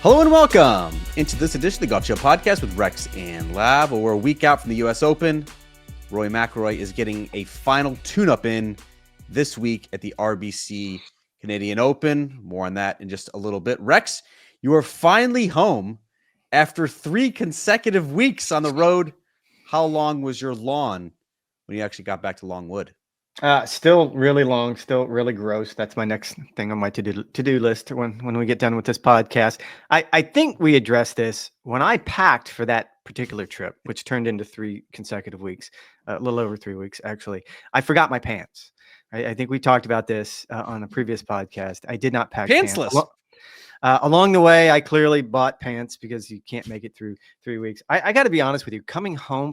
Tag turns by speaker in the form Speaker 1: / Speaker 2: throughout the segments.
Speaker 1: Hello and welcome into this edition of the Golf Show podcast with Rex and Lav. We're a week out from the U.S. Open. Rory McIlroy is getting a final tune-up in this week at the RBC Canadian Open. More on that in just a little bit. Rex, you are finally home after 3 consecutive weeks on the road. How long was your lawn when you actually got back to Longwood?
Speaker 2: Still really long, still really gross. That's my next thing on my to-do list when we get done with this podcast. I think we addressed this when I packed for that particular trip, which turned into 3 consecutive weeks, a little over 3 weeks, actually. I forgot my pants. I think we talked about this on a previous podcast. I did not pack
Speaker 1: Pantsless.
Speaker 2: Along the way, I clearly bought pants because you can't make it through 3 weeks. I got to be honest with you.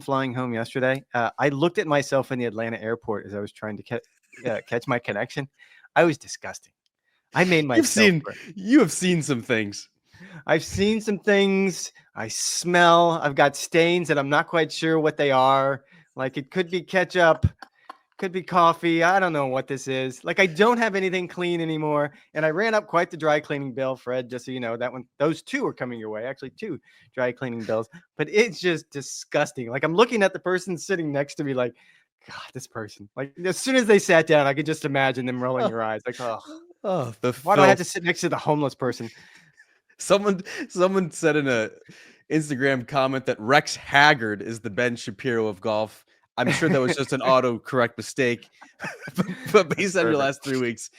Speaker 2: Flying home yesterday, I looked at myself in the Atlanta airport as I was trying to catch my connection. I was disgusting. I made myself.
Speaker 1: You have seen some things.
Speaker 2: I've seen some things. I smell. I've got stains that I'm not quite sure what they are. Like it could be ketchup. Could be coffee. I don't know what this is. Like I don't have anything clean anymore. And I ran up quite the dry cleaning bill, Fred, just so you know, those 2 are coming your way. Actually 2 dry cleaning bills, but it's just disgusting. Like I'm looking at the person sitting next to me like, God, this person, like as soon as they sat down, I could just imagine them rolling their eyes like, why do I have to sit next to the homeless person?
Speaker 1: Someone said in a Instagram comment that Rex Haggard is the Ben Shapiro of golf. I'm sure that was just an autocorrect mistake, but based on your last 3 weeks,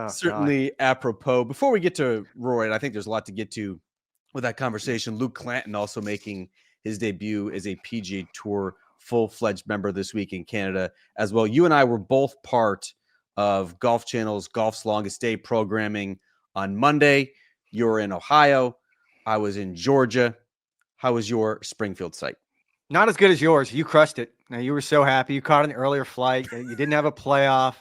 Speaker 1: certainly apropos. Before we get to Rory, and I think there's a lot to get to with that conversation, Luke Clanton also making his debut as a PGA Tour full-fledged member this week in Canada as well. You and I were both part of Golf Channel's Golf's Longest Day programming on Monday. You were in Ohio. I was in Georgia. How was your Springfield site?
Speaker 2: Not as good as yours. You crushed it. Now you were so happy. You caught an earlier flight. You didn't have a playoff.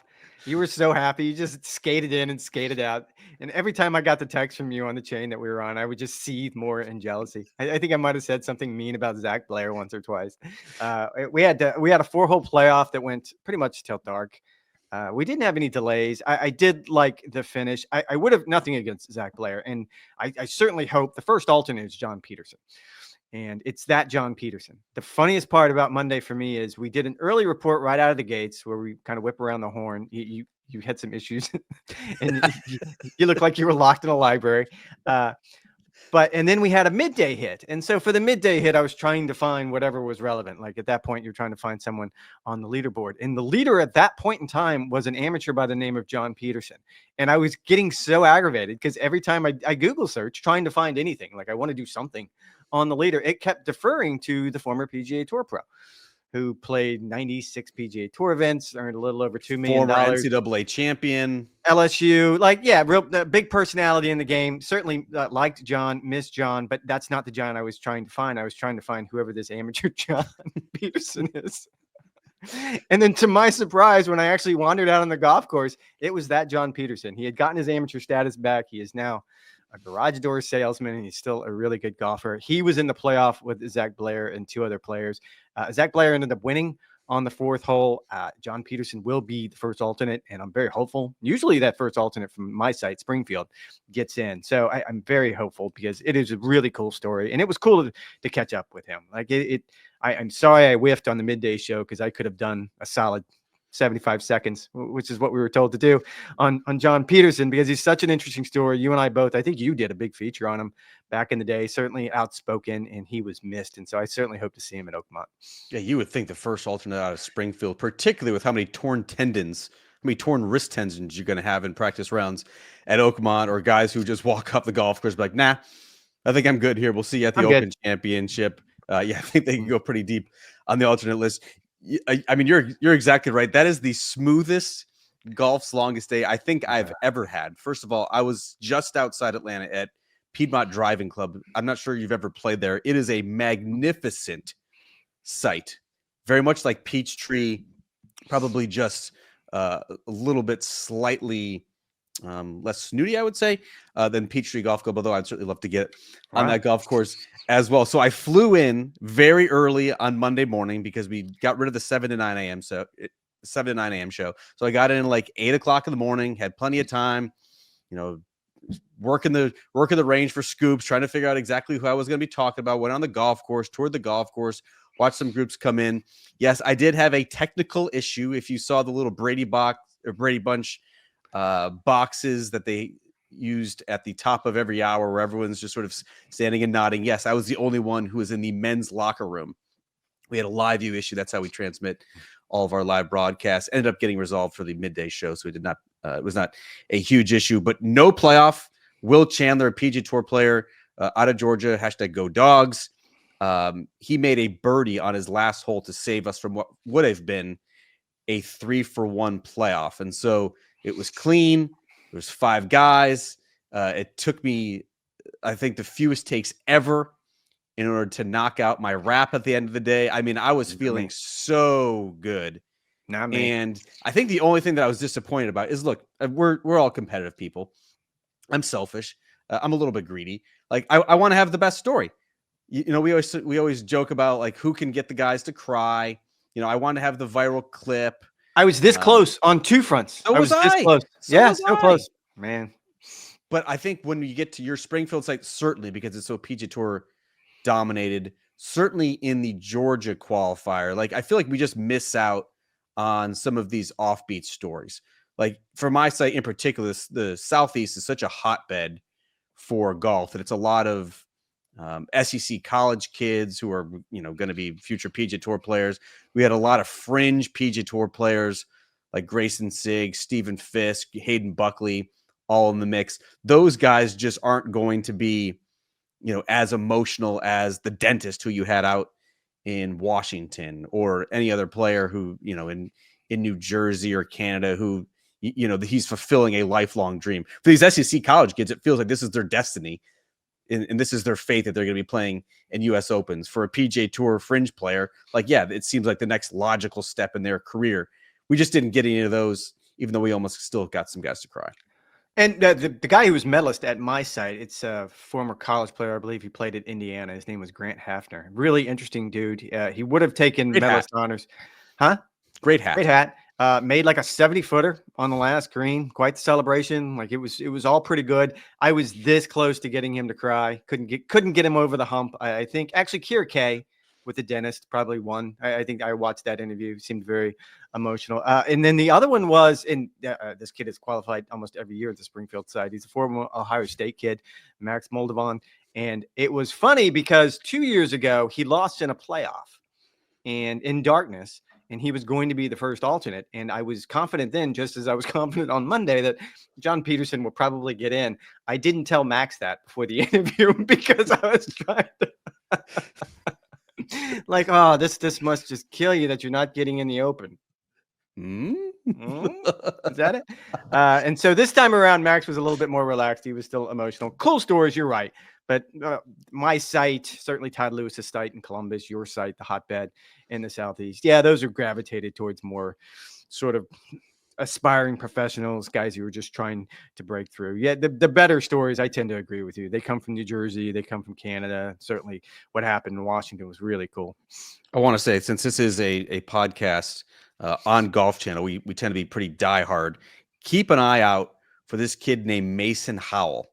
Speaker 2: You were so happy. You just skated in and skated out. And every time I got the text from you on the chain that we were on, I would just seethe more in jealousy. I think I might have said something mean about Zach Blair once or twice. We had a 4-hole playoff that went pretty much till dark. We didn't have any delays. I did like the finish. I would have nothing against Zach Blair. And I certainly hope the first alternate is John Peterson. And it's that John Peterson. The funniest part about Monday for me is we did an early report right out of the gates where we kind of whip around the horn. You had some issues and you look like you were locked in a library. And then we had a midday hit. And so for the midday hit, I was trying to find whatever was relevant. Like at that point, you're trying to find someone on the leaderboard. And the leader at that point in time was an amateur by the name of John Peterson. And I was getting so aggravated because every time I Google search trying to find anything, like I want to do something on the leader, it kept deferring to the former PGA Tour pro who played 96 PGA Tour events, earned a little over $2 million.
Speaker 1: Former NCAA champion.
Speaker 2: LSU, real big personality in the game. Certainly liked John, missed John, but that's not the John I was trying to find. I was trying to find whoever this amateur John Peterson is. And then to my surprise, when I actually wandered out on the golf course, it was that John Peterson. He had gotten his amateur status back. He is now a garage door salesman, and he's still a really good golfer. He was in the playoff with Zach Blair and 2 other players. Zach Blair ended up winning on the 4th hole. John Peterson will be the first alternate, and I'm very hopeful. Usually that first alternate from my site, Springfield, gets in. So I'm very hopeful because it is a really cool story, and it was cool to catch up with him. Like I'm sorry I whiffed on the midday show because I could have done a solid 75 seconds, which is what we were told to do on John Peterson, because he's such an interesting story. You and I both, I think you did a big feature on him back in the day, certainly outspoken, and he was missed. And so I certainly hope to see him at Oakmont.
Speaker 1: Yeah, you would think the first alternate out of Springfield, particularly with how many torn wrist tendons you're going to have in practice rounds at Oakmont, or guys who just walk up the golf course like, nah, I think I'm good here. We'll see you at the Open Championship. I think they can go pretty deep on the alternate list. I mean, you're exactly right. That is the smoothest Golf's Longest Day I think I've ever had. First of all, I was just outside Atlanta at Piedmont Driving Club. I'm not sure you've ever played there. It is a magnificent site, very much like Peachtree, probably just a little bit slightly less snooty, I would say, than Peachtree Golf Club, although I'd certainly love to get on that golf course as well. So I flew in very early on Monday morning because we got rid of the 7 to 9 a.m. show. So I got in like 8 o'clock in the morning, had plenty of time, working the range for scoops, trying to figure out exactly who I was going to be talking about. Went on the golf course, toured the golf course, watched some groups come in. Yes, I did have a technical issue. If you saw the little Brady Bunch boxes that they used at the top of every hour where everyone's just sort of standing and nodding. Yes, I was the only one who was in the men's locker room. We had a live view issue. That's how we transmit all of our live broadcasts. Ended up getting resolved for the midday show, so it was not a huge issue. But no playoff. Will Chandler, a PGA Tour player out of Georgia, #GoDogs. He made a birdie on his last hole to save us from what would have been a 3-for-1 playoff. And so it was clean. There was 5 guys. It took me, I think, the fewest takes ever in order to knock out my wrap at the end of the day. I mean, I was feeling so good.
Speaker 2: Not me.
Speaker 1: And I think the only thing that I was disappointed about is, look, we're all competitive people. I'm selfish. I'm a little bit greedy. Like I want to have the best story. You know, we always joke about like who can get the guys to cry. You know, I want to have the viral clip.
Speaker 2: I was this close on 2 fronts.
Speaker 1: So
Speaker 2: I was
Speaker 1: was
Speaker 2: this
Speaker 1: I.
Speaker 2: close.
Speaker 1: So
Speaker 2: yeah,
Speaker 1: was
Speaker 2: so
Speaker 1: I.
Speaker 2: close, man.
Speaker 1: But I think when you get to your Springfield site, certainly because it's so PGA Tour dominated, certainly in the Georgia qualifier, like I feel like we just miss out on some of these offbeat stories. Like for my site in particular, the Southeast is such a hotbed for golf that it's a lot of SEC college kids who are, you know, going to be future PGA Tour players. We had a lot of fringe PGA Tour players like Grayson Sigg, Stephen Fisk, Hayden Buckley, all in the mix. Those guys just aren't going to be, you know, as emotional as the dentist who you had out in Washington or any other player who, you know, in New Jersey or Canada who, you know, he's fulfilling a lifelong dream. For these SEC college kids, it feels like this is their destiny. And this is their fate that they're going to be playing in U.S. Opens. For a PGA Tour fringe player, like, yeah, it seems like the next logical step in their career. We just didn't get any of those, even though we almost still got some guys to cry.
Speaker 2: And the guy who was medalist at my site, it's a former college player. I believe he played at Indiana. His name was Grant Hafner. Really interesting dude. He would have taken
Speaker 1: Great
Speaker 2: medalist
Speaker 1: hat.
Speaker 2: honors. Huh?
Speaker 1: Great hat.
Speaker 2: Great hat. Made like a 70-footer on the last green. Quite the celebration. Like it was all pretty good. I was this close to getting him to cry. Couldn't get him over the hump. I think actually Kira K with the dentist probably won. I think I watched that interview. It seemed very emotional. And then the other one was this kid is qualified almost every year at the Springfield side. He's a former Ohio State kid, Max Moldovan. And it was funny because 2 years ago he lost in a playoff and in darkness. And he was going to be the first alternate. And I was confident then, just as I was confident on Monday, that John Peterson will probably get in. I didn't tell Max that before the interview because I was trying to like, oh, this must just kill you that you're not getting in the Open. Is that it? And so this time around, Max was a little bit more relaxed. He was still emotional. Cool stories, you're right. But my site, certainly Todd Lewis's site in Columbus, your site, the hotbed in the Southeast. Yeah, those are gravitated towards more sort of aspiring professionals, guys who are just trying to break through. Yeah, the better stories, I tend to agree with you. They come from New Jersey. They come from Canada. Certainly what happened in Washington was really cool.
Speaker 1: I want to say, since this is a podcast on Golf Channel, we tend to be pretty diehard. Keep an eye out for this kid named Mason Howell.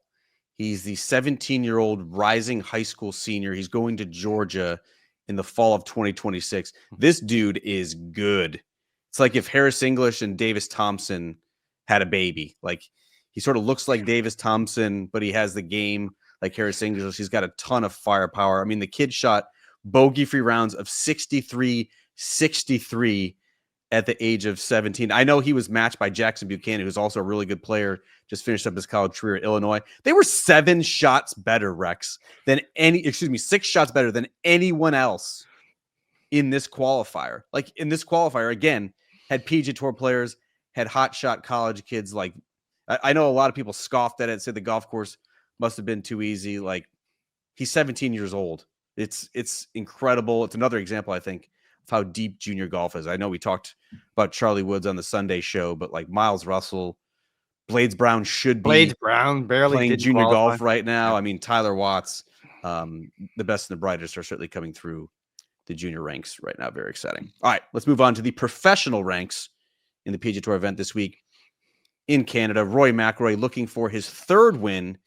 Speaker 1: He's the 17-year-old rising high school senior. He's going to Georgia in the fall of 2026. This dude is good. It's like if Harris English and Davis Thompson had a baby. Like, he sort of looks like Davis Thompson, but he has the game like Harris English. He's got a ton of firepower. I mean, the kid shot bogey-free rounds of 63 at the age of 17. I know he was matched by Jackson Buchanan, who's also a really good player, just finished up his college career at Illinois. They were 7 shots better, Rex, than 6 shots better than anyone else in this qualifier. Like, in this qualifier, again, had PGA Tour players, had hotshot college kids. Like, I know a lot of people scoffed at it, said the golf course must have been too easy. Like, he's 17 years old. It's incredible. It's another example, I think, of how deep junior golf is. I know we talked about Charlie Woods on the Sunday show, but like Miles Russell, Blades Brown should be
Speaker 2: barely
Speaker 1: playing junior
Speaker 2: qualify.
Speaker 1: golf right now. I mean, Tyler Watts, the best and the brightest are certainly coming through the junior ranks right now. Very exciting. All right, let's move on to the professional ranks in the PGA Tour event this week. in Canada. Rory McIlroy looking for his third win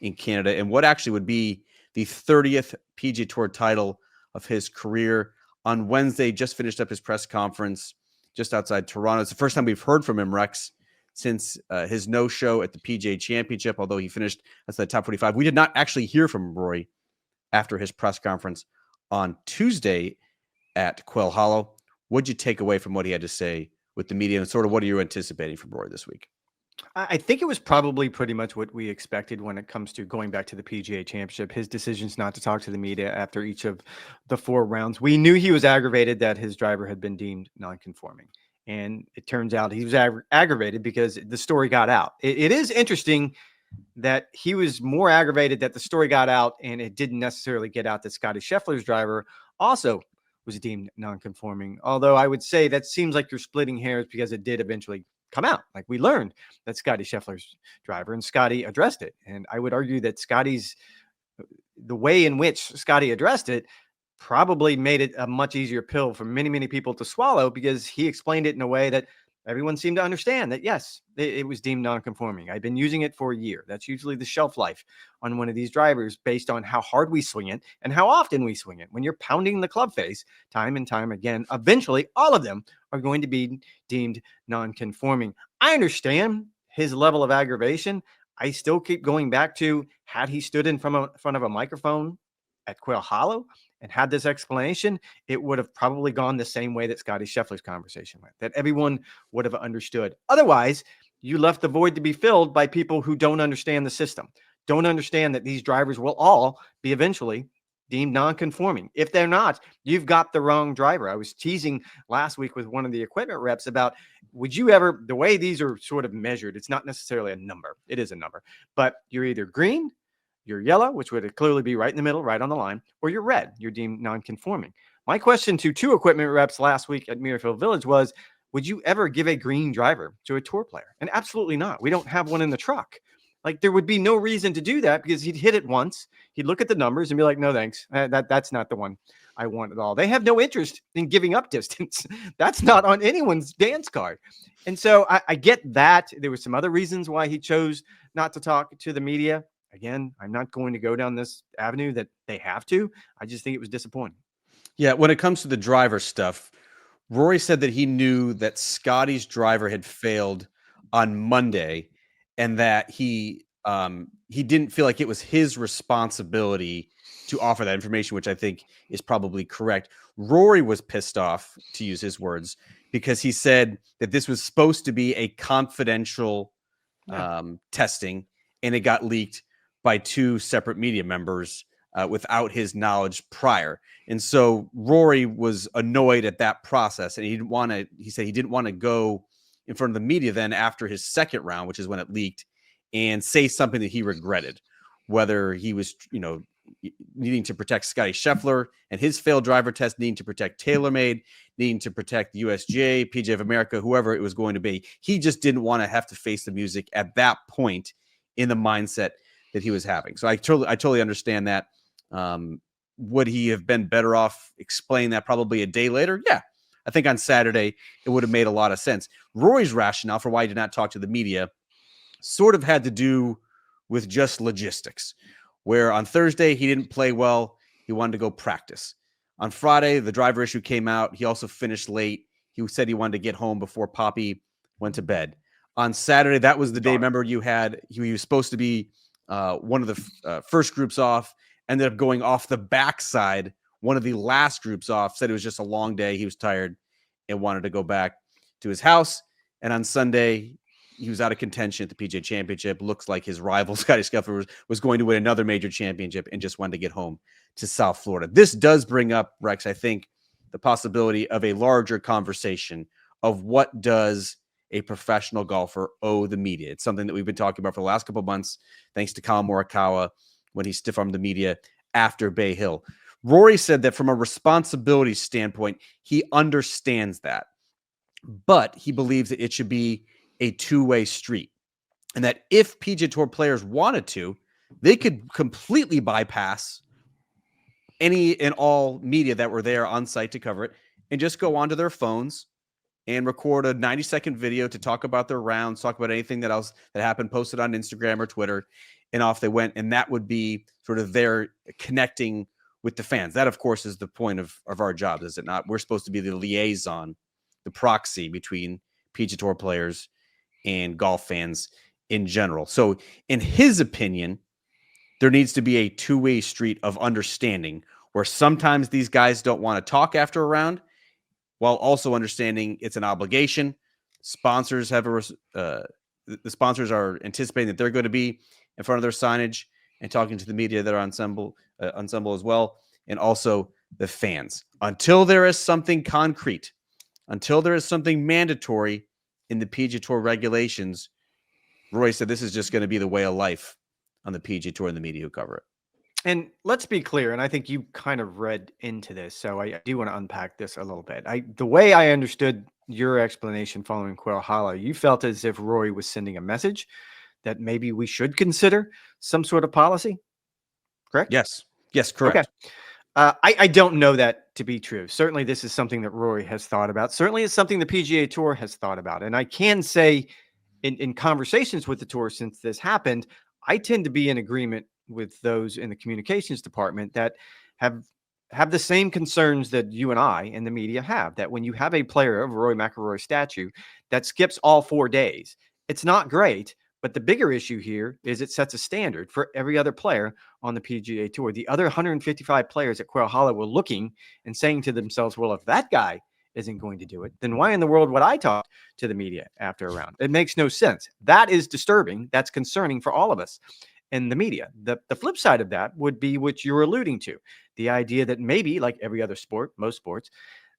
Speaker 1: in Canada and what actually would be the 30th PGA Tour title of his career. On Wednesday, just finished up his press conference just outside Toronto. It's the first time we've heard from him, Rex, since his no-show at the PGA Championship, although he finished as the top 45. We did not actually hear from Rory after his press conference on Tuesday at Quail Hollow. What'd you take away from what he had to say with the media, and sort of what are you anticipating from Rory this week?
Speaker 2: I think it was probably pretty much what we expected when it comes to going back to the PGA Championship. His decisions not to talk to the media after each of the 4 rounds. We knew he was aggravated that his driver had been deemed non-conforming. And it turns out he was aggravated because the story got out. It is interesting that he was more aggravated that the story got out and it didn't necessarily get out that Scotty Scheffler's driver also was deemed non-conforming. Although I would say that seems like you're splitting hairs because it did eventually come out. Like, we learned that Scotty Scheffler's driver, and Scotty addressed it. And I would argue that the way in which Scotty addressed it probably made it a much easier pill for many, many people to swallow, because he explained it in a way that everyone seemed to understand that, yes, it was deemed non-conforming. I've been using it for a year. That's usually the shelf life on one of these drivers based on how hard we swing it and how often we swing it. When you're pounding the club face time and time again, eventually all of them are going to be deemed non-conforming. I understand his level of aggravation. I still keep going back to, had he stood in front of a microphone at Quail Hollow and had this explanation, it would have probably gone the same way that Scotty Scheffler's conversation went, that everyone would have understood. Otherwise, you left the void to be filled by people who don't understand the system, don't understand that these drivers will all be eventually deemed non-conforming. If they're not, you've got the wrong driver. I was teasing last week with one of the equipment reps about, would you ever, the way these are sort of measured, it's not necessarily a number. It is a number, but you're either green, you're yellow, which would clearly be right in the middle, right on the line, or you're red, you're deemed non-conforming. My question to 2 equipment reps last week at Muirfield Village was, would you ever give a green driver to a tour player? And absolutely not. We don't have one in the truck. Like, there would be no reason to do that, because he'd hit it once, he'd look at the numbers and be like, no, thanks. That's not the one I want at all. They have no interest in giving up distance. That's not on anyone's dance card. And so I get that. There were some other reasons why he chose not to talk to the media. Again, I'm not going to go down this avenue that they have to. I just think it was disappointing.
Speaker 1: Yeah, when it comes to the driver stuff, Rory said that he knew that Scotty's driver had failed on Monday, and that he didn't feel like it was his responsibility to offer that information, which I think is probably correct. Rory was pissed off, to use his words, because he said that this was supposed to be a confidential testing, and it got leaked by 2 separate media members without his knowledge prior. And so Rory was annoyed at that process, and he said he didn't want to go in front of the media then after his second round, which is when it leaked, and say something that he regretted, whether he was, needing to protect Scotty Scheffler and his failed driver test, needing to protect TaylorMade, needing to protect the USGA, PGA of America, whoever it was going to be. He just didn't want to have to face the music at that point in the mindset that he was having. So I totally understand that. Would he have been better off explaining that probably a day later? Yeah. I think on Saturday, it would have made a lot of sense. Rory's rationale for why he did not talk to the media sort of had to do with just logistics, where on Thursday, he didn't play well. He wanted to go practice. On Friday, the driver issue came out. He also finished late. He said he wanted to get home before Poppy went to bed. On Saturday, that was the day, remember, he was supposed to be one of the first groups off, ended up going off the backside, one of the last groups off, said it was just a long day. He was tired and wanted to go back to his house. And on Sunday, he was out of contention at the PGA Championship. Looks like his rival, Scotty Scheffler, was going to win another major championship and just wanted to get home to South Florida. This does bring up, Rex, I think, the possibility of a larger conversation of what does a professional golfer owe the media. It's something that we've been talking about for the last couple of months, thanks to Colin Morikawa when he stiff-armed the media after Bay Hill. Rory said that from a responsibility standpoint, he understands that, but he believes that it should be a two-way street, and that if PGA Tour players wanted to, they could completely bypass any and all media that were there on site to cover it and just go onto their phones and record a 90-second video to talk about their rounds, talk about anything that else that happened, posted on Instagram or Twitter, and off they went. And that would be sort of their connecting with the fans. That, of course, is the point of our job, is it not? We're supposed to be the liaison, the proxy between PGA Tour players and golf fans in general. So in his opinion, there needs to be a two-way street of understanding where sometimes these guys don't want to talk after a round, while also understanding it's an obligation. Sponsors have the sponsors are anticipating that they're going to be in front of their signage and talking to the media that are ensemble as well, and also the fans. Until there is something concrete, until there is something mandatory in the PGA Tour regulations, Roy said this is just going to be the way of life on the PGA Tour and the media who cover it.
Speaker 2: And let's be clear, and I think you kind of read into this, so I do want to unpack this a little bit. The way I understood your explanation following Quail Hollow, you felt as if Rory was sending a message that maybe we should consider some sort of policy, correct?
Speaker 1: Yes, correct.
Speaker 2: Okay. I don't know that to be true. Certainly, this is something that Rory has thought about. Certainly, it's something the PGA Tour has thought about. And I can say in conversations with the tour since this happened, I tend to be in agreement with those in the communications department that have the same concerns that you and I and the media have, that when you have a player of Rory McIlroy statue that skips all 4 days, it's not great. But the bigger issue here is it sets a standard for every other player on the PGA Tour. The other 155 players at Quail Hollow were looking and saying to themselves, well, if that guy isn't going to do it, then why in the world would I talk to the media after a round? It makes no sense. That is disturbing. That's concerning for all of us in the media. The flip side of that would be what you're alluding to, the idea that maybe, like every other sport, most sports,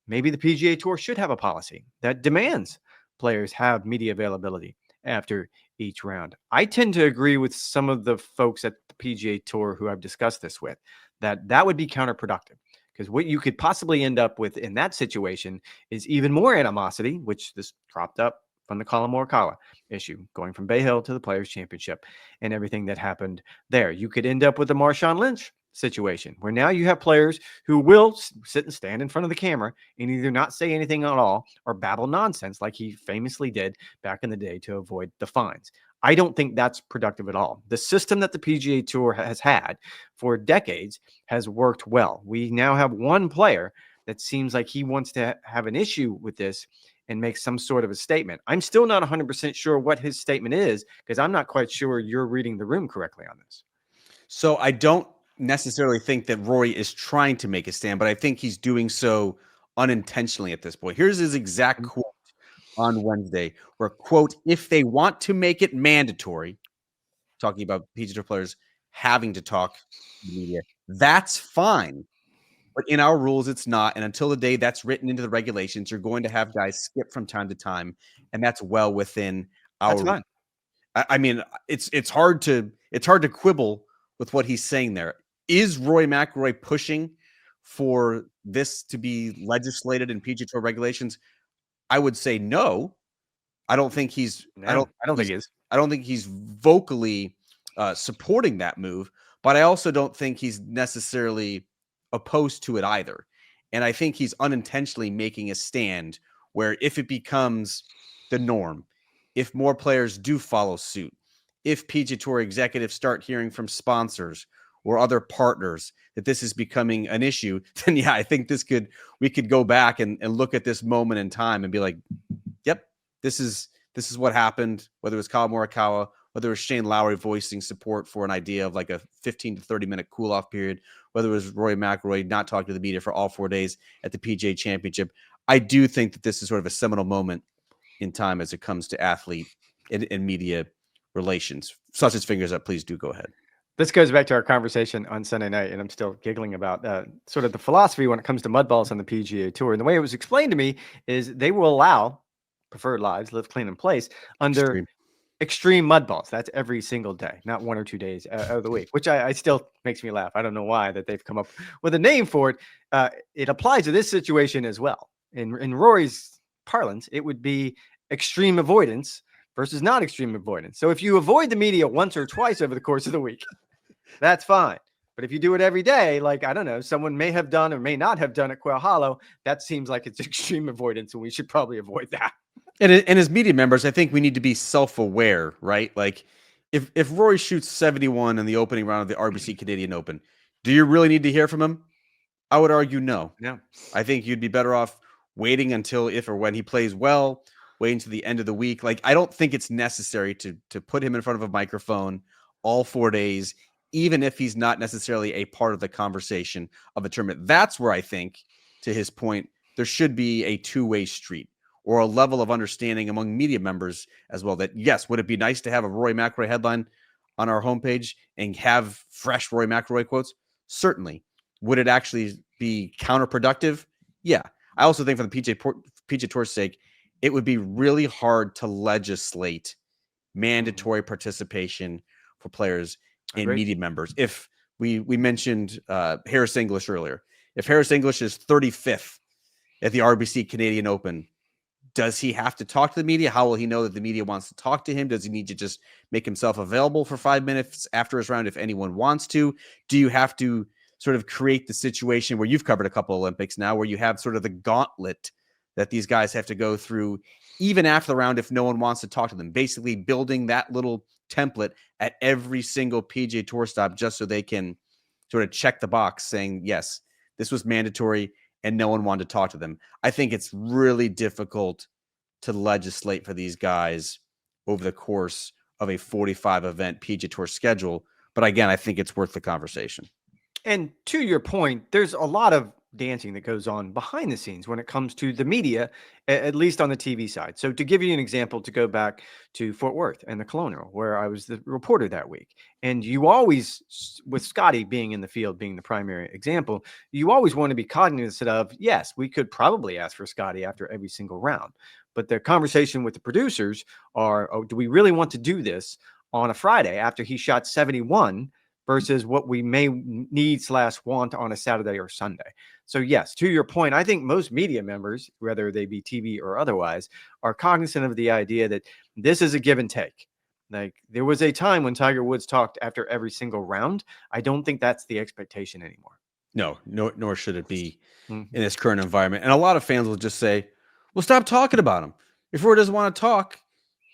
Speaker 2: maybe the PGA Tour should have a policy that demands players have media availability after each round. I tend to agree with some of the folks at the PGA Tour who I've discussed this with, that would be counterproductive, because what you could possibly end up with in that situation is even more animosity, which this cropped up from the Colin Morikawa issue, going from Bay Hill to the Players Championship and everything that happened there. You could end up with the Marshawn Lynch situation, where now you have players who will sit and stand in front of the camera and either not say anything at all or babble nonsense like he famously did back in the day to avoid the fines. I don't think that's productive at all. The system that the PGA Tour has had for decades has worked well. We now have one player that seems like he wants to have an issue with this and make some sort of a statement. I'm still not 100% sure what his statement is, because I'm not quite sure you're reading the room correctly on this.
Speaker 1: So I don't necessarily think that Rory is trying to make a stand, but I think he's doing so unintentionally at this point. Here's his exact quote on Wednesday, where, quote, if they want to make it mandatory, talking about PGA Tour players having to talk to the media, that's fine. But in our rules, it's not. And until the day that's written into the regulations, you're going to have guys skip from time to time. And that's well within our.
Speaker 2: That's fine.
Speaker 1: I mean, it's hard to quibble with what he's saying there. Is Rory McIlroy pushing for this to be legislated in PGA Tour regulations? I would say no. I don't think he's.
Speaker 2: No, I don't think he is.
Speaker 1: I don't think he's vocally supporting that move, but I also don't think he's necessarily opposed to it either. And I think he's unintentionally making a stand where, if it becomes the norm, if more players do follow suit, if PGA Tour executives start hearing from sponsors or other partners that this is becoming an issue, then yeah, I think we could go back and look at this moment in time and be like, yep, this is what happened, whether it was Colin Morikawa, whether it was Shane Lowry voicing support for an idea of like a 15 to 30 minute cool off period, whether it was Rory McIlroy not talking to the media for all 4 days at the PGA Championship. I do think that this is sort of a seminal moment in time as it comes to athlete and media relations. Such as fingers up, please do go ahead.
Speaker 2: This goes back to our conversation on Sunday night, and I'm still giggling about sort of the philosophy when it comes to mud balls on the PGA Tour. And the way it was explained to me is they will allow preferred lives, live clean in place, under extreme mud balls. That's every single day, not 1 or 2 days of the week, which I still makes me laugh. I don't know why that they've come up with a name for it. It applies to this situation as well. In Rory's parlance, it would be extreme avoidance versus not extreme avoidance. So if you avoid the media once or twice over the course of the week, that's fine. But if you do it every day, like, I don't know, someone may have done or may not have done at Quail Hollow, that seems like it's extreme avoidance, and we should probably avoid that.
Speaker 1: And as media members, I think we need to be self-aware, right? Like if Rory shoots 71 in the opening round of the RBC Canadian Open, do you really need to hear from him? I would argue no.
Speaker 2: Yeah.
Speaker 1: I think you'd be better off waiting until if or when he plays well, waiting to the end of the week. Like I don't think it's necessary to put him in front of a microphone all 4 days, even if he's not necessarily a part of the conversation of a tournament. That's where I think, to his point, there should be a two-way street or a level of understanding among media members as well. That yes, would it be nice to have a Rory McIlroy headline on our homepage and have fresh Rory McIlroy quotes? Certainly. Would it actually be counterproductive? Yeah. I also think for the PGA Tour's sake, it would be really hard to legislate mandatory participation for players and media members. If we mentioned Harris English earlier, if Harris English is 35th at the RBC Canadian Open, does he have to talk to the media? How will he know that the media wants to talk to him? Does he need to just make himself available for 5 minutes after his round if anyone wants to? Do you have to sort of create the situation where you've covered a couple Olympics now, where you have sort of the gauntlet that these guys have to go through even after the round if no one wants to talk to them, basically building that little template at every single PGA Tour stop just so they can sort of check the box saying, yes, this was mandatory and no one wanted to talk to them. I think it's really difficult to legislate for these guys over the course of a 45 event PGA Tour schedule. But again, I think it's worth the conversation.
Speaker 2: And to your point, there's a lot of dancing that goes on behind the scenes when it comes to the media, at least on the TV side. So to give you an example, to go back to Fort Worth and the Colonial, where I was the reporter that week, and you always, with Scotty being in the field, being the primary example, you always want to be cognizant of, yes, we could probably ask for Scotty after every single round. But the conversation with the producers are, oh, do we really want to do this on a Friday after he shot 71 versus what we may need/want on a Saturday or Sunday? So yes, to your point, I think most media members, whether they be TV or otherwise, are cognizant of the idea that this is a give and take. Like there was a time when Tiger Woods talked after every single round. I don't think that's the expectation anymore.
Speaker 1: No, nor should it be in this current environment. And a lot of fans will just say, well, stop talking about him. If Rory doesn't want to talk,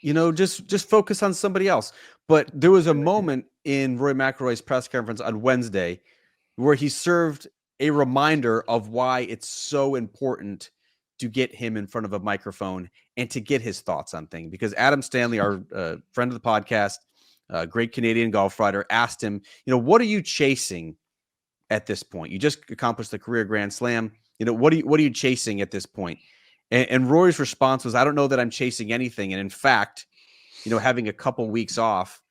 Speaker 1: just focus on somebody else. But there was a moment in Rory McIlroy's press conference on Wednesday where he served a reminder of why it's so important to get him in front of a microphone and to get his thoughts on things. Because Adam Stanley, our friend of the podcast, great Canadian golf writer, asked him, what are you chasing at this point? You just accomplished the career Grand Slam. What are you chasing at this point? And Rory's response was, I don't know that I'm chasing anything. And in fact, having a couple weeks off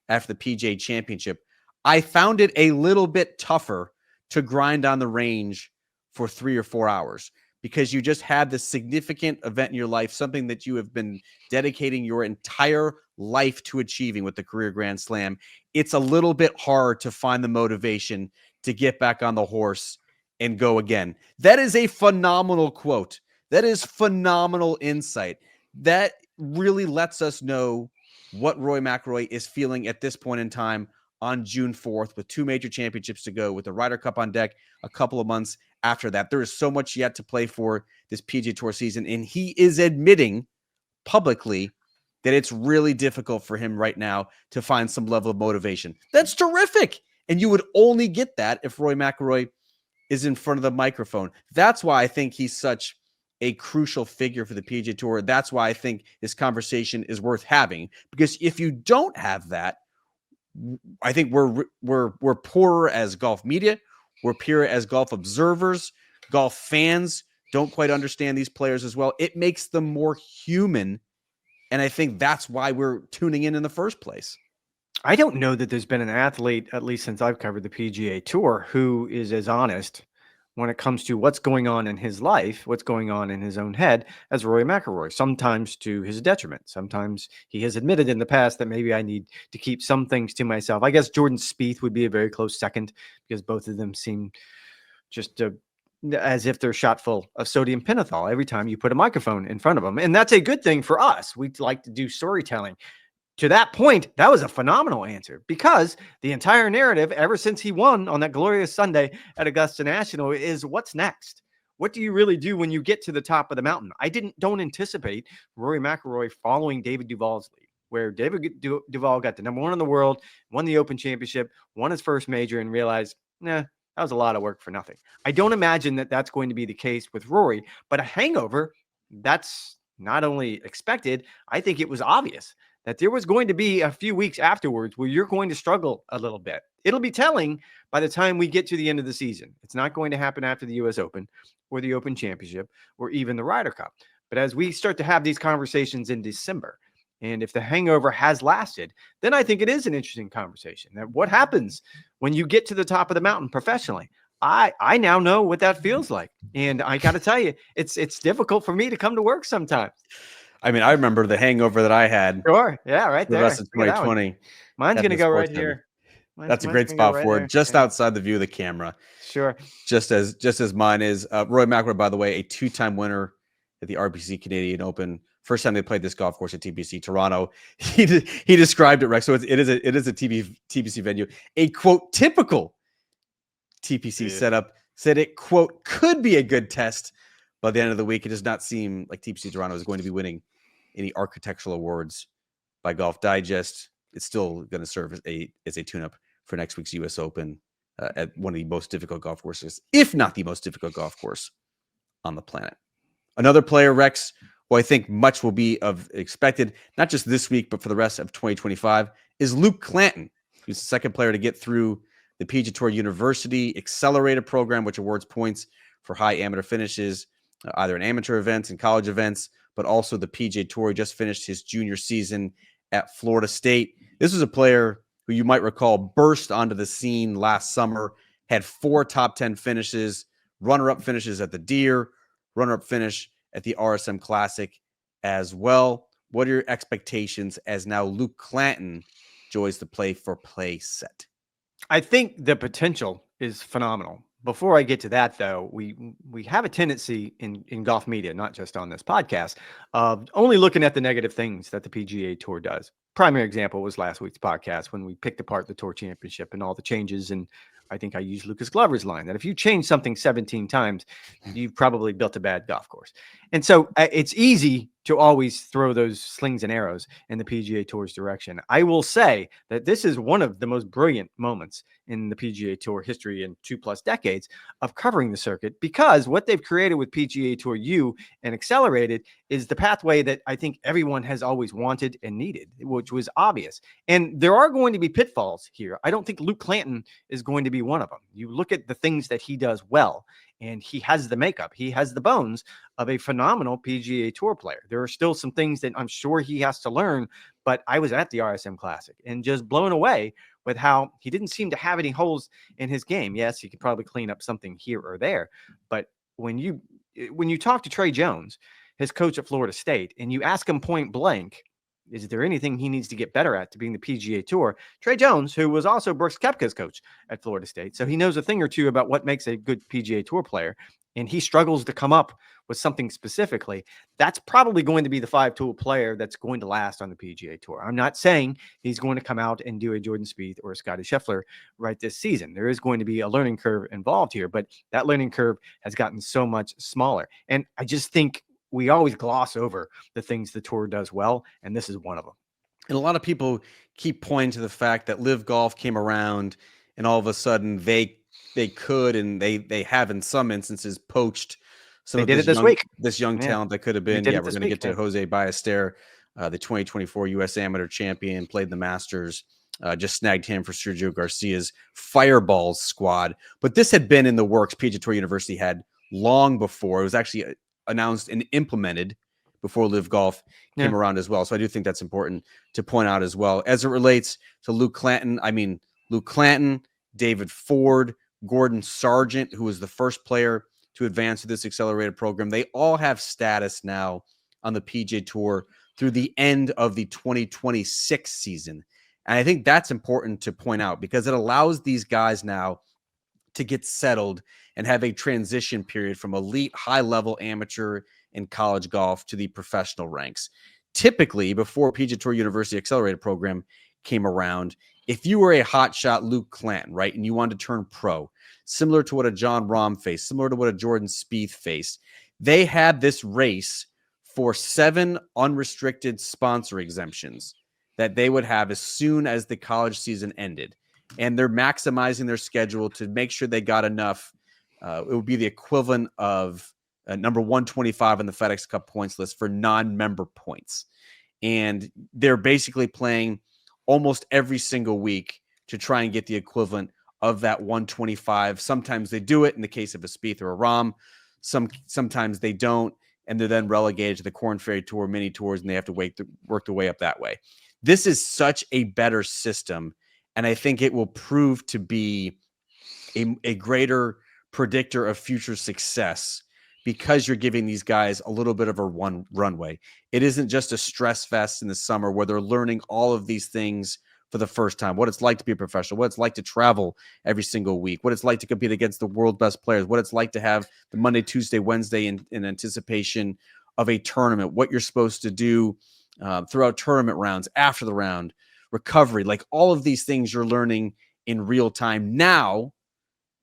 Speaker 1: after the PGA Championship, I found it a little bit tougher to grind on the range for 3 or 4 hours because you just had this significant event in your life, something that you have been dedicating your entire life to achieving with the career Grand Slam. It's a little bit hard to find the motivation to get back on the horse and go again. That is a phenomenal quote. That is phenomenal insight. That really lets us know what Rory McIlroy is feeling at this point in time on June 4th with 2 major championships to go, with the Ryder Cup on deck a couple of months after that. There is so much yet to play for this PGA Tour season, and he is admitting publicly that it's really difficult for him right now to find some level of motivation. That's terrific, and you would only get that if Rory McIlroy is in front of the microphone. That's why I think he's such a crucial figure for the PGA Tour. That's why I think this conversation is worth having, because if you don't have that, I think we're poorer as golf media. We're poorer as golf observers. Golf fans don't quite understand these players as well. It makes them more human, and I think that's why we're tuning in the first place.
Speaker 2: I don't know that there's been an athlete, at least since I've covered the PGA Tour, who is as honest when it comes to what's going on in his life, what's going on in his own head, as Rory McIlroy, sometimes to his detriment. Sometimes he has admitted in the past that maybe I need to keep some things to myself. I guess Jordan Spieth would be a very close second, because both of them seem just as if they're shot full of sodium pentothal every time you put a microphone in front of them. And that's a good thing for us. We like to do storytelling. to that point, that was a phenomenal answer, because the entire narrative ever since he won on that glorious Sunday at Augusta National is what's next? What do you really do when you get to the top of the mountain? I don't anticipate Rory McIlroy following David Duval's lead, where David Duval got the number one in the world, won the Open Championship, won his first major, and realized, nah, that was a lot of work for nothing. I don't imagine that that's going to be the case with Rory, but a hangover, that's not only expected, I think it was obvious that there was going to be a few weeks afterwards where you're going to struggle a little bit. It'll be telling by the time we get to the end of the season. It's not going to happen after the US Open or the Open Championship or even the Ryder Cup. But as we start to have these conversations in December, and if the hangover has lasted, then I think it is an interesting conversation. That what happens when you get to the top of the mountain professionally? I now know what that feels like. And I got to tell you, it's difficult for me to come to work sometimes.
Speaker 1: I mean, I remember the hangover that I had.
Speaker 2: Sure. Yeah, right
Speaker 1: the
Speaker 2: there.
Speaker 1: rest of 2020.
Speaker 2: Mine's going to go right
Speaker 1: Center.
Speaker 2: here.
Speaker 1: That's a great spot for it, just outside the view of the camera.
Speaker 2: Sure.
Speaker 1: Just as mine is. Rory McIlroy, by the way, a 2-time winner at the RBC Canadian Open. First time they played this golf course at TPC Toronto. He described it, Rex. So it is a TPC venue. A quote typical TPC setup. Said it quote could be a good test. By the end of the week, it does not seem like TPC Toronto is going to be winning any architectural awards by Golf Digest. It's still going to serve as a tune-up for next week's U.S. Open at one of the most difficult golf courses, if not the most difficult golf course on the planet. Another player, Rex, who I think much will be of expected, not just this week, but for the rest of 2025, is Luke Clanton, who's the second player to get through the PGA Tour University Accelerator program, which awards points for high amateur finishes, either in amateur events and college events, but also the PGA Tour. He just finished his junior season at Florida State. This was a player who you might recall burst onto the scene last summer, had 4 top 10 finishes, runner-up finishes at the Deere, runner-up finish at the RSM Classic as well. What are your expectations as now Luke Clanton joins the play-for-play set?
Speaker 2: I think the potential is phenomenal. Before I get to that, though, we have a tendency in golf media, not just on this podcast, of only looking at the negative things that the PGA Tour does. Primary example was last week's podcast when we picked apart the Tour Championship and all the changes. And I think I used Lucas Glover's line that if you change something 17 times, you've probably built a bad golf course. And so it's easy to always throw those slings and arrows in the PGA Tour's direction. I will say that this is one of the most brilliant moments in the PGA Tour history in 2+ decades of covering the circuit, because what they've created with PGA Tour U and Accelerated is the pathway that I think everyone has always wanted and needed, which was obvious. And there are going to be pitfalls here. I don't think Luke Clanton is going to be one of them. You look at the things that he does well, and he has the makeup, he has the bones of a phenomenal PGA Tour player. There are still some things that I'm sure he has to learn, but I was at the RSM Classic and just blown away with how he didn't seem to have any holes in his game. Yes, he could probably clean up something here or there, but when you talk to Trey Jones, his coach at Florida State, and you ask him point blank, is there anything he needs to get better at to be in the PGA Tour? Trey Jones, who was also Brooks Koepka's coach at Florida State, so he knows a thing or two about what makes a good PGA Tour player, and he struggles to come up with something specifically. That's probably going to be the 5-tool player that's going to last on the PGA Tour. I'm not saying he's going to come out and do a Jordan Spieth or a Scottie Scheffler right this season. There is going to be a learning curve involved here, but that learning curve has gotten so much smaller. And I just think we always gloss over the things the Tour does well, and this is one of them.
Speaker 1: And a lot of people keep pointing to the fact that Live Golf came around and all of a sudden they could, and they have in some instances poached some
Speaker 2: they
Speaker 1: of this young talent that could have been. Yeah, we're going to get to Jose Ballester, the 2024 U.S. Amateur Champion, played the Masters, just snagged him for Sergio Garcia's Fireballs squad. But this had been in the works. PGA Tour University had long before. It was actually announced and implemented before Live Golf came around as well. So I do think that's important to point out as well. As it relates to Luke Clanton, Luke Clanton, David Ford, Gordon Sargent, who was the first player to advance to this accelerated program, they all have status now on the PGA Tour through the end of the 2026 season. And I think that's important to point out because it allows these guys now to get settled and have a transition period from elite high-level amateur and college golf to the professional ranks. typically before PGA Tour University Accelerator program came around, if you were a hotshot Luke Clanton, right, and you wanted to turn pro, similar to what a John Rahm faced, similar to what a Jordan Spieth faced, they had this race for 7 unrestricted sponsor exemptions that they would have as soon as the college season ended. And they're maximizing their schedule to make sure they got enough. It would be the equivalent of number 125 on the FedEx Cup points list for non-member points. And they're basically playing almost every single week to try and get the equivalent of that 125. Sometimes they do it in the case of a Spieth or a Rahm. Sometimes they don't, and they're then relegated to the Korn Ferry Tour, mini tours, and they have to work their way up that way. This is such a better system, and I think it will prove to be a greater predictor of future success because you're giving these guys a little bit of a runway. It isn't just a stress fest in the summer where they're learning all of these things for the first time, what it's like to be a professional, what it's like to travel every single week, what it's like to compete against the world's best players, what it's like to have the Monday, Tuesday, Wednesday in anticipation of a tournament, what you're supposed to do throughout tournament rounds, after the round, recovery, like all of these things you're learning in real time. Now,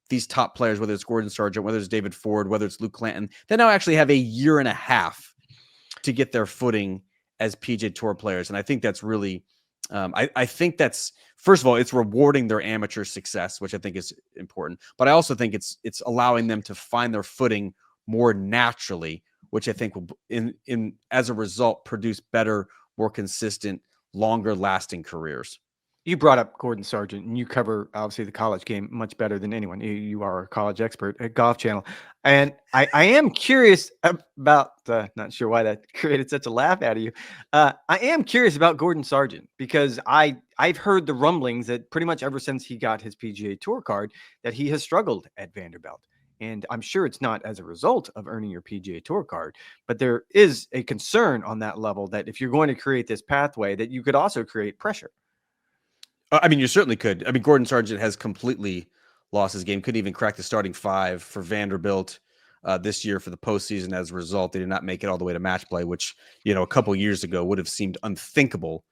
Speaker 1: these top players, whether it's Gordon Sargent, whether it's David Ford, whether it's Luke Clanton, they now actually have a year and a half to get their footing as PGA Tour players. And I think that's really, I think that's, first of all, it's rewarding their amateur success, which I think is important. But I also think it's allowing them to find their footing more naturally, which I think will, in as a result, produce better, more consistent, longer lasting careers.
Speaker 2: You brought up Gordon Sargent, and you cover obviously the college game much better than anyone. You are a college expert at Golf Channel, and I am curious about. Not sure why that created such a laugh out of you. I am curious about Gordon Sargent because I've heard the rumblings that pretty much ever since he got his PGA Tour card that he has struggled at Vanderbilt. And I'm sure it's not as a result of earning your PGA Tour card, but there is a concern on that level that if you're going to create this pathway, that you could also create pressure.
Speaker 1: I mean, you certainly could. I mean, Gordon Sargent has completely lost his game. Couldn't even crack the starting 5 for Vanderbilt this year for the postseason. As a result, they did not make it all the way to match play, which, a couple years ago would have seemed unthinkable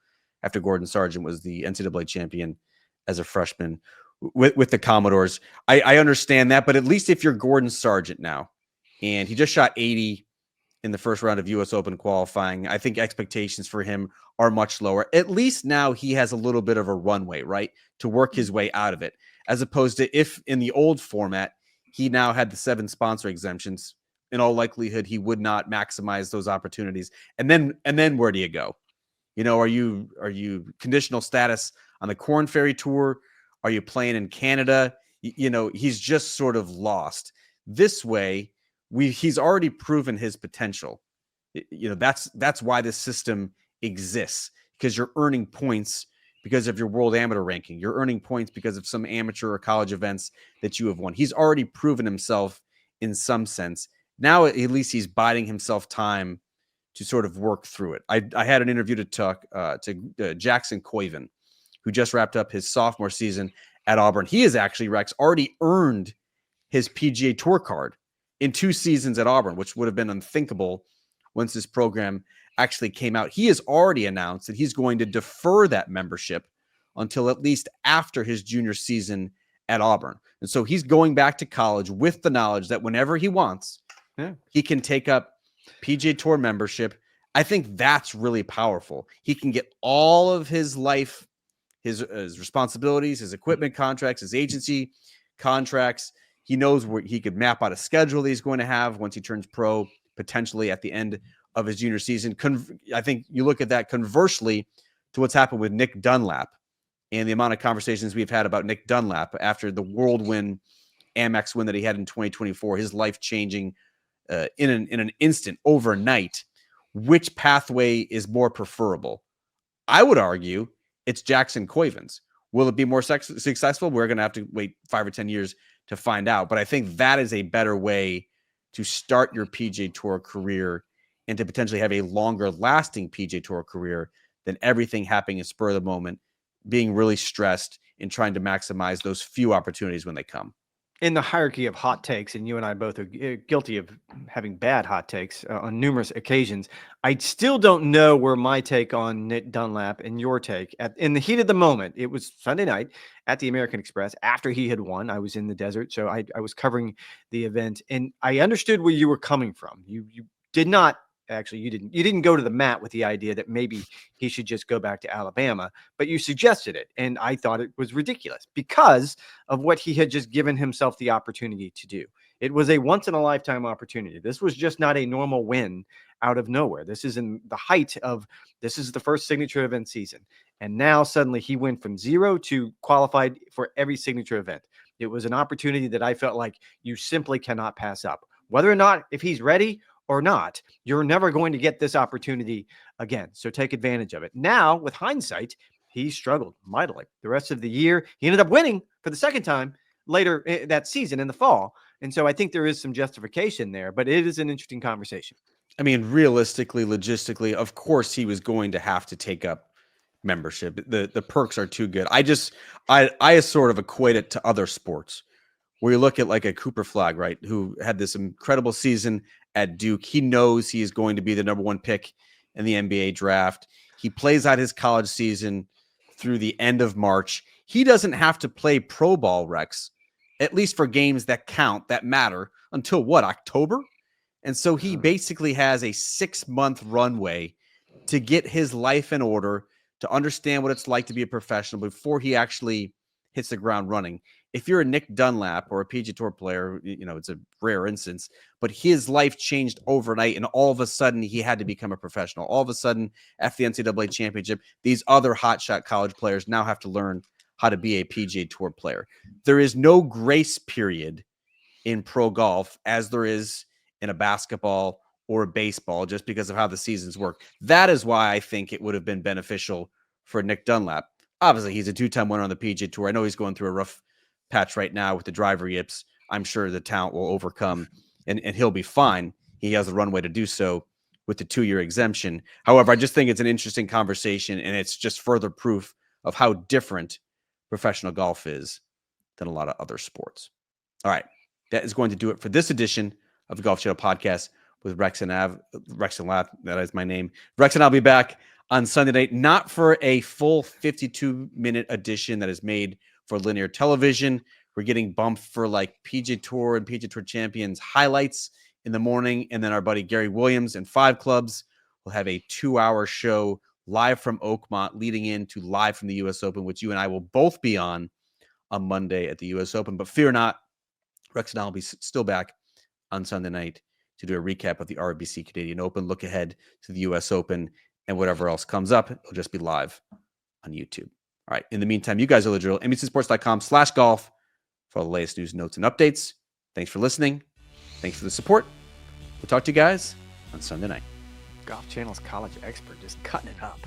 Speaker 1: after Gordon Sargent was the NCAA champion as a freshman with the Commodores. I understand that, but at least if you're Gordon Sargent now, and he just shot 80 in the first round of U.S. Open qualifying, I think expectations for him are much lower. At least now he has a little bit of a runway, right, to work his way out of it, as opposed to if in the old format he now had the 7 sponsor exemptions. In all likelihood, he would not maximize those opportunities. And then where do you go? Are you conditional status on the Korn Ferry Tour? Are you playing in Canada? He's just sort of lost. This way, he's already proven his potential. That's why this system exists, because you're earning points because of your world amateur ranking. You're earning points because of some amateur or college events that you have won. He's already proven himself in some sense. Now, at least he's biding himself time to sort of work through it. I had an interview to talk to Jackson Koivin, who just wrapped up his sophomore season at Auburn. He has actually, Rex, already earned his PGA Tour card in 2 seasons at Auburn, which would have been unthinkable once this program actually came out. He has already announced that he's going to defer that membership until at least after his junior season at Auburn. And so he's going back to college with the knowledge that whenever he wants, he can take up PGA Tour membership. I think that's really powerful. He can get all of his life, his responsibilities, his equipment contracts, his agency contracts. He knows where he could map out a schedule that he's going to have once he turns pro, potentially at the end of his junior season. I think you look at that conversely to what's happened with Nick Dunlap and the amount of conversations we've had about Nick Dunlap after the whirlwind Amex win that he had in 2024, his life changing in an instant, overnight. Which pathway is more preferable? I would argue it's Jackson Koivin's. Will it be more successful? We're going to have to wait 5 or 10 years to find out. But I think that is a better way to start your PGA Tour career and to potentially have a longer lasting PGA Tour career than everything happening in spur of the moment, being really stressed and trying to maximize those few opportunities when they come.
Speaker 2: in the hierarchy of hot takes, and you and I both are guilty of having bad hot takes on numerous occasions, I still don't know where my take on Nick Dunlap and your take in the heat of the moment. It was Sunday night at the American Express after he had won. I was in the desert, so I was covering the event, and I understood where you were coming from. You did not. Actually, you didn't go to the mat with the idea that maybe he should just go back to Alabama, but you suggested it, and I thought it was ridiculous because of what he had just given himself the opportunity to do. It was a once in a lifetime opportunity. This was just not a normal win out of nowhere. This is in the height of this is the first signature event season. And now suddenly he went from 0 to qualified for every signature event. It was an opportunity that I felt like you simply cannot pass up. Whether or not, if he's ready or not, you're never going to get this opportunity again. So take advantage of it. Now, with hindsight, he struggled mightily. The rest of the year, he ended up winning for the second time later that season in the fall. And so I think there is some justification there, but it is an interesting conversation.
Speaker 1: I mean, realistically, logistically, of course, he was going to have to take up membership. The perks are too good. I sort of equate it to other sports where you look at like a Cooper Flag, right, who had this incredible season at Duke. He knows he is going to be the number 1 pick in the NBA draft. He plays out his college season through the end of March. He doesn't have to play pro ball, Rex, at least for games that count, that matter, until what, October? And so he basically has a 6-month runway to get his life in order, to understand what it's like to be a professional before he actually hits the ground running. If you're a Nick Dunlap or a PGA Tour player, it's a rare instance, but his life changed overnight, and all of a sudden he had to become a professional. All of a sudden, after the NCAA championship, these other hotshot college players now have to learn how to be a PGA Tour player. There is no grace period in pro golf as there is in a basketball or a baseball, just because of how the seasons work. That is why I think it would have been beneficial for Nick Dunlap. Obviously, he's a 2-time winner on the PGA Tour. I know he's going through a rough patch right now with the driver yips. I'm sure the talent will overcome, and he'll be fine. He has the runway to do so with the 2-year exemption. However, I just think it's an interesting conversation, and it's just further proof of how different professional golf is than a lot of other sports. All right, that is going to do it for this edition of the Golf Channel podcast with Rex and Lath. That is my name. Rex and I'll be back on Sunday night, not for a full 52-minute edition that is made for linear television. We're getting bumped for like PGA Tour and PGA Tour Champions highlights in the morning. And then our buddy Gary Williams and 5 Clubs will have a 2-hour show live from Oakmont, leading into live from the U.S. Open, which you and I will both be on Monday at the U.S. Open. But fear not, Rex and I will be still back on Sunday night to do a recap of the RBC Canadian Open, look ahead to the U.S. Open, and whatever else comes up. It'll just be live on YouTube. All right. In the meantime, you guys are the drill. NBCsports.com/golf for all the latest news, notes, and updates. Thanks for listening. Thanks for the support. We'll talk to you guys on Sunday night.
Speaker 2: Golf Channel's college expert just cutting it up.